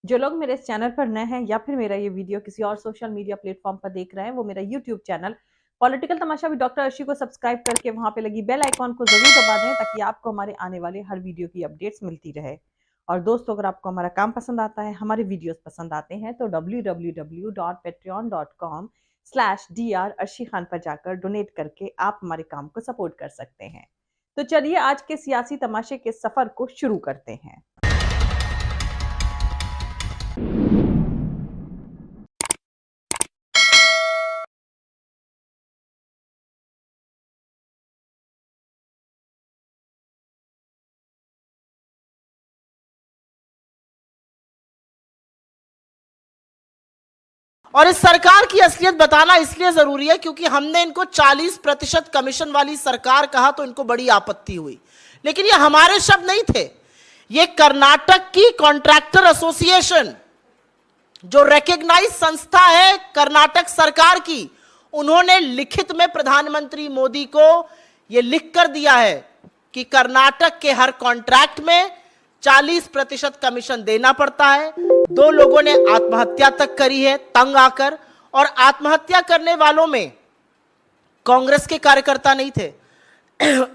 जो लोग मेरे इस चैनल पर नए हैं या फिर मेरा ये वीडियो किसी और सोशल मीडिया प्लेटफॉर्म पर देख रहे हैं, वो मेरा YouTube channel political Tamasha with doctor Arshi को सब्सक्राइब करके वहां पे लगी बेल आइकॉन को जरूर दबा दें ताकि आपको हमारे आने वाले हर वीडियो की अपडेट्स मिलती रहे। और दोस्तों, अगर आपको हमारा काम पसंद आता है, हमारे वीडियोस पसंद आते हैं तो www.patreon.com/dr अर्शी खान पर जाकर डोनेट करके आप हमारे काम को सपोर्ट कर सकते हैं। तो चलिए आज के सियासी तमाशे के सफर को शुरू करते हैं। और इस सरकार की असलियत बताना इसलिए जरूरी है क्योंकि हमने इनको 40% कमीशन वाली सरकार कहा तो इनको बड़ी आपत्ति हुई। लेकिन ये हमारे शब्द नहीं थे, ये कर्नाटक की कॉन्ट्रैक्टर एसोसिएशन जो रिकॉग्नाइज संस्था है कर्नाटक सरकार की, उन्होंने लिखित में प्रधानमंत्री मोदी को यह लिख कर दिया है कि कर्नाटक के हर कॉन्ट्रैक्ट में 40% कमीशन देना पड़ता है। 2 लोगों ने आत्महत्या तक करी है तंग आकर, और आत्महत्या करने वालों में कांग्रेस के कार्यकर्ता नहीं थे।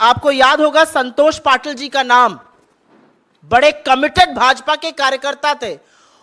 आपको याद होगा संतोष पाटिल जी का नाम, बड़े कमिटेड भाजपा के कार्यकर्ता थे।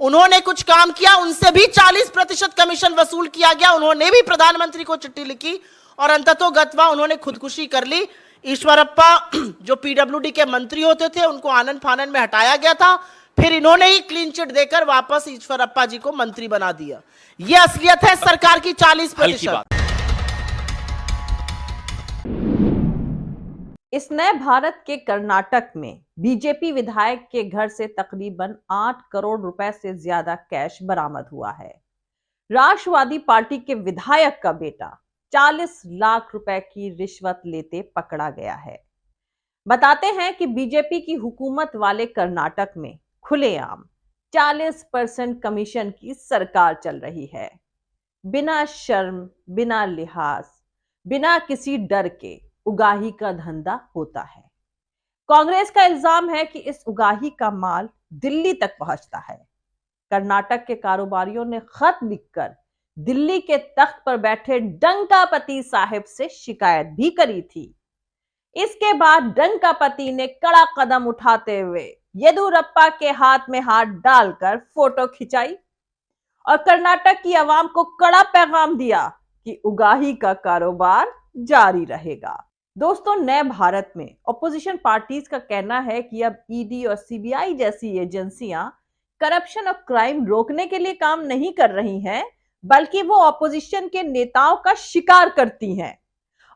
उन्होंने कुछ काम किया, उनसे भी 40% कमीशन वसूल किया गया। उन्होंने भी प्रधानमंत्री को चिट्ठी लिखी और अंततोगत्वा उन्होंने खुदकुशी कर ली। ईश्वरप्पा जो पीडब्ल्यूडी के मंत्री होते थे, उनको आनन फानन में हटाया गया था, फिर इन्होंने ही क्लीन चिट देकर वापस ईश्वरप्पा जी को मंत्री बना दिया। यह असलियत है सरकार की 40%। इस नए भारत के कर्नाटक में बीजेपी विधायक के घर से तकरीबन 8 करोड़ रुपए से ज्यादा कैश बरामद हुआ है। राष्ट्रवादी पार्टी के विधायक का बेटा 40 लाख रुपए की रिश्वत लेते पकड़ा गया है। बताते हैं कि बीजेपी की हुकूमत वाले कर्नाटक में खुलेआम 40% कमीशन की सरकार चल रही है। बिना शर्म, बिना लिहाज, बिना किसी डर के उगाही का धंधा होता है। कांग्रेस का इल्जाम है कि इस उगाही का माल दिल्ली तक पहुंचता है। कर्नाटक के कारोबारियों ने खत लिखकर दिल्ली के तख्त पर बैठे डंकापति साहिब से शिकायत भी करी थी। इसके बाद डंकापति ने कड़ा कदम उठाते हुए येदियुरप्पा के हाथ में हाथ डालकर फोटो खिंचाई और कर्नाटक की आवाम को कड़ा पैगाम दिया कि उगाही का कारोबार जारी रहेगा। दोस्तों, नए भारत में ऑपोजिशन पार्टीज का कहना है कि अब ईडी और सीबीआई जैसी एजेंसियां करप्शन और क्राइम रोकने के लिए काम नहीं कर रही हैं, बल्कि वो ऑपोजिशन के नेताओं का शिकार करती हैं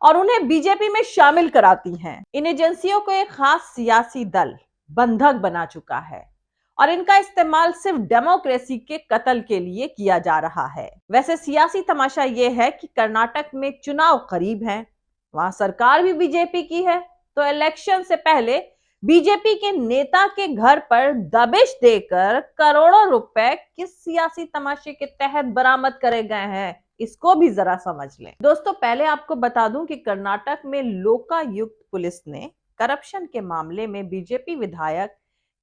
और उन्हें बीजेपी में शामिल कराती हैं। इन एजेंसियों को एक खास सियासी दल बंधक बना चुका है और इनका इस्तेमाल सिर्फ डेमोक्रेसी के कत्ल के लिए किया जा रहा है। वैसे सियासी तमाशा यह है कि कर्नाटक में चुनाव करीब हैं, वहां सरकार भी बीजेपी की है, तो इलेक्शन से पहले बीजेपी के नेता के घर पर दबिश देकर करोड़ों रुपए किस सियासी तमाशे के तहत बरामद करे गए हैं, इसको भी जरा समझ लें। दोस्तों, पहले आपको बता दूं कि कर्नाटक में लोकायुक्त पुलिस ने करप्शन के मामले में बीजेपी विधायक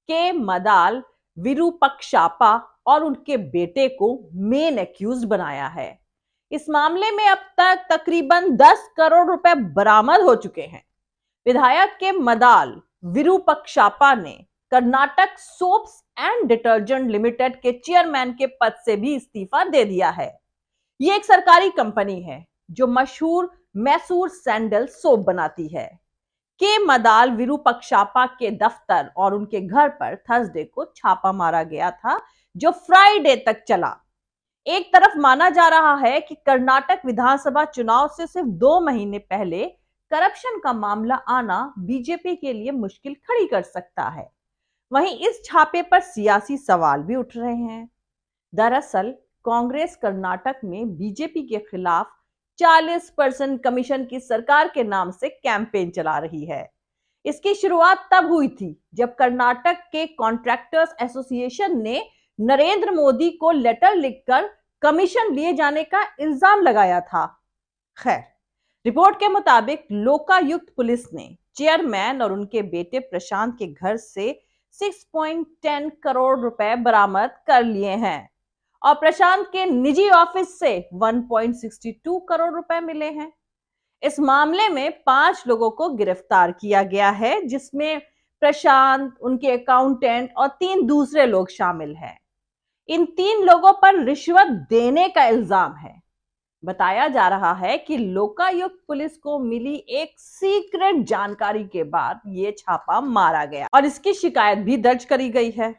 के मदाल विरूपक्षापा और उनके बेटे को मेन एक्यूज बनाया है। इस मामले में अब तक तकरीबन 10 करोड़ रुपए बरामद हो चुके हैं। विधायक के मदाल विरूपक्षापा ने Karnataka soaps and detergent limited के चेयरमैन के पद से भी इस्तीफा दे दिया है। यह एक सरकारी कंपनी है जो मशहूर मैसूर सैंडल सोप बनाती है। के मदाल विरूपक्षापा के दफ्तर और उनके घर पर थर्सडे को छापा मारा गया था, जो फ्राइडे तक चला। एक तरफ माना जा रहा है कि कर्नाटक विधानसभा चुनाव से सिर्फ 2 महीने पहले करप्शन का मामला आना बीजेपी के लिए मुश्किल खड़ी कर सकता है। वहीं इस छापे पर सियासी सवाल भी उठ रहे हैं। दरअसल कांग्रेस कर्नाटक में बीजेपी के खिलाफ 40% कमीशन की सरकार के नाम से कैंपेन चला रही है। इसकी शुरुआत तब हुई थी जब कर्नाटक के कॉन्ट्रैक्टर्स एसोसिएशन ने नरेंद्र मोदी को लेटर लिखकर कमीशन लिए जाने का इल्जाम लगाया था। खैर, रिपोर्ट के मुताबिक लोकायुक्त पुलिस ने चेयरमैन और उनके बेटे प्रशांत के घर से 6.10 करोड़ रुपए बरामद कर लिए हैं और प्रशांत के निजी ऑफिस से 1.62 करोड़ रुपए मिले हैं। इस मामले में 5 लोगों को गिरफ्तार किया गया है, जिसमें प्रशांत, उनके अकाउंटेंट और 3 दूसरे लोग शामिल हैं। इन 3 लोगों पर रिश्वत देने का इल्जाम है। बताया जा रहा है कि लोकायुक्त पुलिस को मिली एक सीक्रेट जानकारी के बाद यह छापा मारा गया और इसकी शिकायत भी दर्ज करी गई है।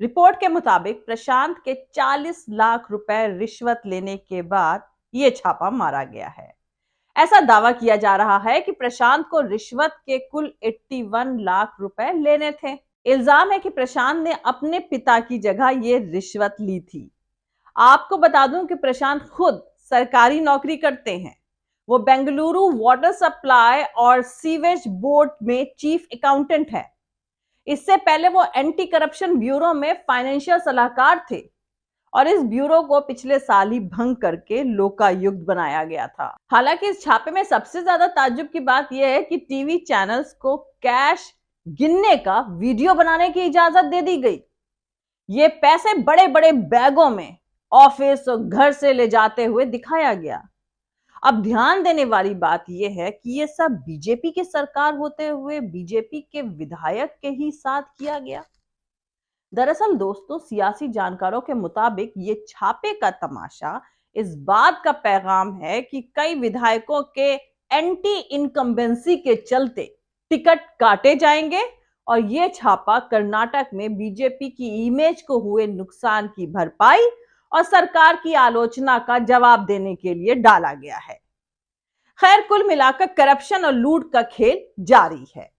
रिपोर्ट के मुताबिक प्रशांत के 40 लाख रुपए रिश्वत लेने के बाद यह छापा मारा गया है। ऐसा दावा किया जा रहा है कि प्रशांत को रिश्वत के कुल 81 लाख रुपए लेने थे। इल्जाम है कि प्रशांत ने अपने पिता की जगह यह रिश्वत ली थी। आपको बता दूं कि प्रशांत खुद सरकारी नौकरी करते हैं। वो बेंगलुरु वाटर सप्लाई और सीवेज बोर्ड में चीफ अकाउंटेंट है। इससे पहले वो एंटी करप्शन ब्यूरो में फाइनेंशियल सलाहकार थे और इस ब्यूरो को पिछले साल ही भंग करके लोकायुक्त बनाया गया था। हालांकि इस छापे में सबसे ज्यादा ताज्जुब की बात यह है कि टीवी चैनल्स को कैश गिनने का वीडियो बनाने की इजाजत दे दी गई। ये पैसे बड़े बड़े बैगों में ऑफिस और घर से ले जाते हुए दिखाया गया। अब ध्यान देने वाली बात यह है कि यह सब बीजेपी की सरकार होते हुए बीजेपी के विधायक के ही साथ किया गया। दरअसल दोस्तों, सियासी जानकारों के मुताबिक ये छापे का तमाशा इस बात का पैगाम है कि कई विधायकों के एंटी इनकम्बेंसी के चलते टिकट काटे जाएंगे और यह छापा कर्नाटक में बीजेपी की इमेज को हुए नुकसान की भरपाई और सरकार की आलोचना का जवाब देने के लिए डाला गया है। खैर, कुल मिलाकर करप्शन और लूट का खेल जारी है।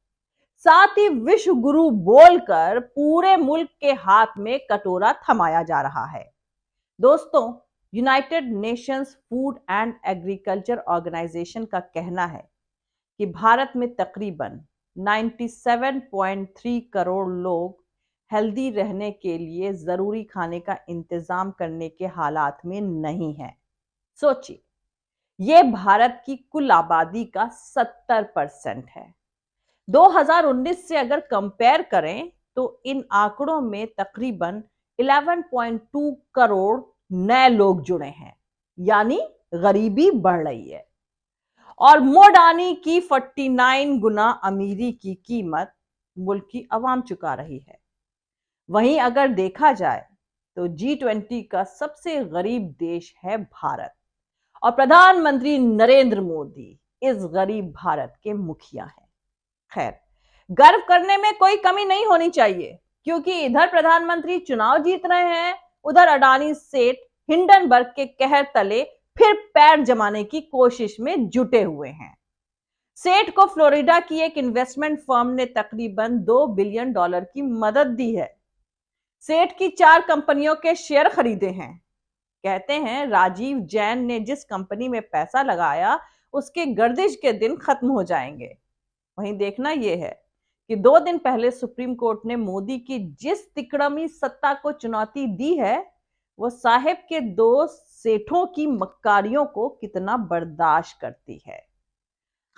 साथ ही विश्व गुरु बोलकर पूरे मुल्क के हाथ में कटोरा थमाया जा रहा है। दोस्तों, United Nations Food and Agriculture Organization का कहना है कि भारत में तकरीबन 97.3 करोड़ लोग हेल्दी रहने के लिए जरूरी खाने का इंतजाम करने के हालात में नहीं है। सोचिए, यह भारत की कुल आबादी का 70% है। 2019 से अगर कंपेयर करें तो इन आंकड़ों में तकरीबन 11.2 करोड़ नए लोग जुड़े हैं, यानी गरीबी बढ़ रही है और मोडानी की 49 गुना अमीरी की कीमत मुल्क की आवाम चुका रही है। वहीं अगर देखा जाए तो G20 का सबसे गरीब देश है भारत और प्रधानमंत्री नरेंद्र मोदी इस गरीब भारत के मुखिया हैं। खैर, गर्व करने में कोई कमी नहीं होनी चाहिए, क्योंकि इधर प्रधानमंत्री चुनाव जीत रहे हैं, उधर अडानी सेठ हिंडनबर्ग के कहर तले फिर पैर जमाने की कोशिश में जुटे हुए हैं। सेठ को फ्लोरिडा की एक इन्वेस्टमेंट फर्म ने तकरीबन $2 बिलियन की मदद दी है। सेठ की 4 कंपनियों के शेयर खरीदे हैं। कहते हैं राजीव जैन ने जिस कंपनी में पैसा लगाया उसके गर्दिश के दिन खत्म हो जाएंगे। वहीं देखना यह है कि 2 दिन पहले सुप्रीम कोर्ट ने मोदी की जिस तिकड़मी सत्ता को चुनौती दी है, वो साहेब के 2 सेठों की मक्कारियों को कितना बर्दाश्त करती है।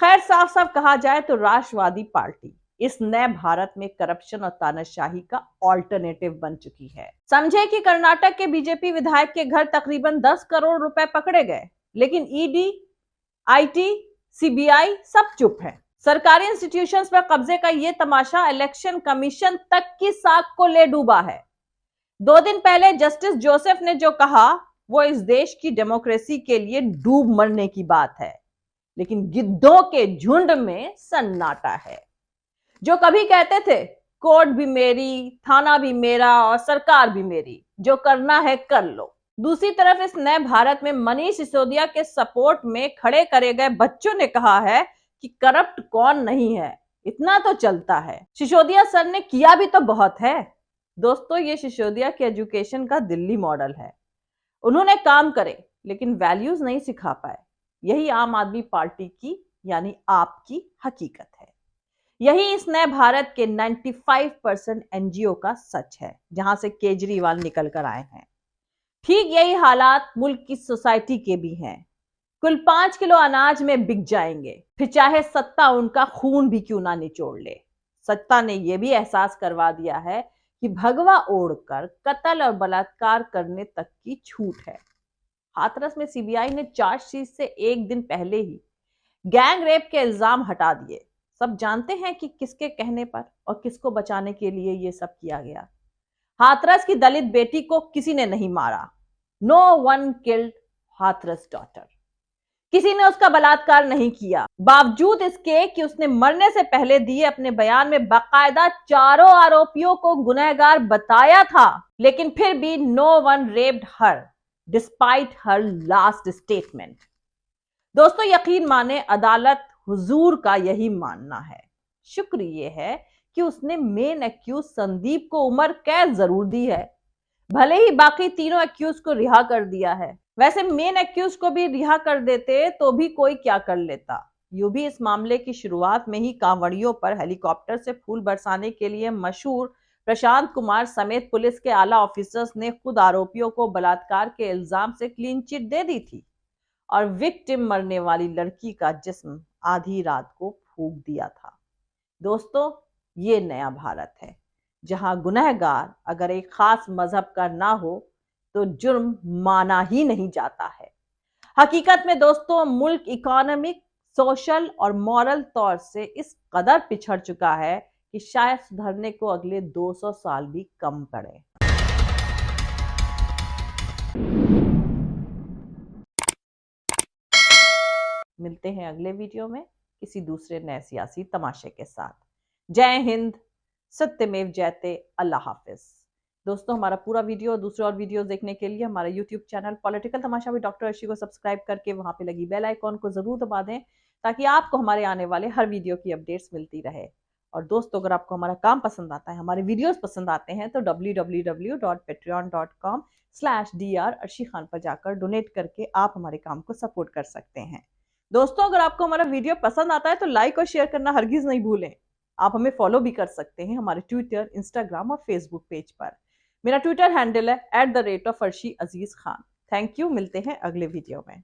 खैर, साफ साफ कहा जाए तो राष्ट्रवादी पार्टी इस नए भारत में करप्शन और तानाशाही का ऑल्टरनेटिव बन चुकी है। समझे कि कर्नाटक के बीजेपी विधायक के घर तकरीबन 10 करोड़ रुपए पकड़े गए, लेकिन ईडी, आईटी, सीबीआई सब चुप है। सरकारी इंस्टीट्यूशंस पर कब्जे का यह तमाशा इलेक्शन कमीशन तक की साख को ले डूबा है। 2 दिन पहले जस्टिस जोसेफ ने जो कहा वो इस देश की डेमोक्रेसी के लिए डूब मरने की बात है, लेकिन गिद्धों के झुंड में सन्नाटा है। जो कभी कहते थे कोर्ट भी मेरी, थाना भी मेरा और सरकार भी मेरी, जो करना है कर लो। दूसरी तरफ इस नए भारत में मनीष सिसोदिया के सपोर्ट में खड़े करे गए बच्चों ने कहा है कि करप्ट कौन नहीं है, इतना तो चलता है। सिसोदिया सर ने किया भी तो बहुत है। दोस्तों, ये सिसोदिया के एजुकेशन का दिल्ली मॉडल है। उन्होंने काम करे लेकिन वैल्यूज नहीं सिखा पाए। यही आम आदमी पार्टी की यानी आपकी हकीकत है। यही इस नए भारत के 95% एनजीओ का सच है, जहां से केजरीवाल निकल कर आए हैं। ठीक यही हालात मुल्क की सोसाइटी के भी हैं। कुल 5 किलो अनाज में बिक जाएंगे, फिर चाहे सत्ता उनका खून भी क्यों ना निचोड़ ले। सत्ता ने यह भी एहसास करवा दिया है कि भगवा ओढ़कर कत्ल और बलात्कार करने तक की छूट है। हाथरस में सीबीआई ने चार्जशीट से एक दिन पहले ही गैंग रेप के इल्जाम हटा दिए। सब जानते हैं कि किसके कहने पर और किसको बचाने के लिए ये सब किया गया। हाथरस की दलित बेटी को किसी ने नहीं मारा। No one killed Hathras daughter. किसी ने उसका बलात्कार नहीं किया। बावजूद इसके कि उसने मरने से पहले दिए अपने बयान में बाकायदा चारों आरोपियों को गुनहगार बताया था, लेकिन फिर भी नो वन रेप्ड हर डिस्पाइट हर लास्ट स्टेटमेंट। दोस्तों यकीन माने, अदालत हुजूर का यही मानना है। शुक्र ये है कि उसने मेन एक्यूज संदीप को उम्र कैद जरूर दी है, भले ही बाकी तीनों एक्यूज को रिहा कर दिया है। वैसे मेन एक्यूज को भी रिहा कर देते तो भी कोई क्या कर लेता। यूं भी इस मामले की शुरुआत में ही कांवड़ियों पर हेलीकॉप्टर से फूल बरसाने के लिए मशहूर प्रशांत कुमार समेत पुलिस के आला ऑफिसर्स ने खुद आरोपियों को बलात्कार के इल्जाम से क्लीन चिट दे दी थी और विक्टिम मरने वाली लड़की का जिस्म आधी रात को फूंक दिया था। दोस्तों ये नया भारत है, जहां गुनहगार अगर एक खास मजहब का ना हो तो जुर्म माना ही नहीं जाता है। हकीकत में दोस्तों मुल्क इकोनॉमिक, सोशल और मॉरल तौर से इस कदर पिछड़ चुका है कि शायद सुधरने को अगले 200 साल भी कम पड़े। मिलते हैं अगले वीडियो में किसी दूसरे नए सियासी तमाशे के साथ। जय हिंद, सत्यमेव जयते, अल्लाह हाफिज। दोस्तों हमारा पूरा वीडियो और दूसरे और वीडियोस देखने के लिए हमारा YouTube channel political Tamasha with doctor Arshi को सब्सक्राइब करके वहां पे लगी बेल आइकॉन को जरूर दबा दें, ताकि आपको हमारे आने वाले हर वीडियो की अपडेट्स मिलती रहे। और दोस्तों अगर आपको हमारा काम पसंद आता है, हमारे वीडियोस पसंद आते हैं, तो www.patreon.com/dr अर्शी खान पर जाकर डोनेट करके आप हमारे काम को सपोर्ट कर सकते हैं। दोस्तों अगर आपको हमारा वीडियो पसंद आता है तो लाइक और शेयर करना हरगिज नहीं भूलें। आप हमें फॉलो भी कर सकते हैं हमारे ट्विटर, इंस्टाग्राम और फेसबुक पेज पर। मेरा ट्विटर हैंडल है @arshi Aziz Khan. Thank you, मिलते हैं अगले वीडियो में।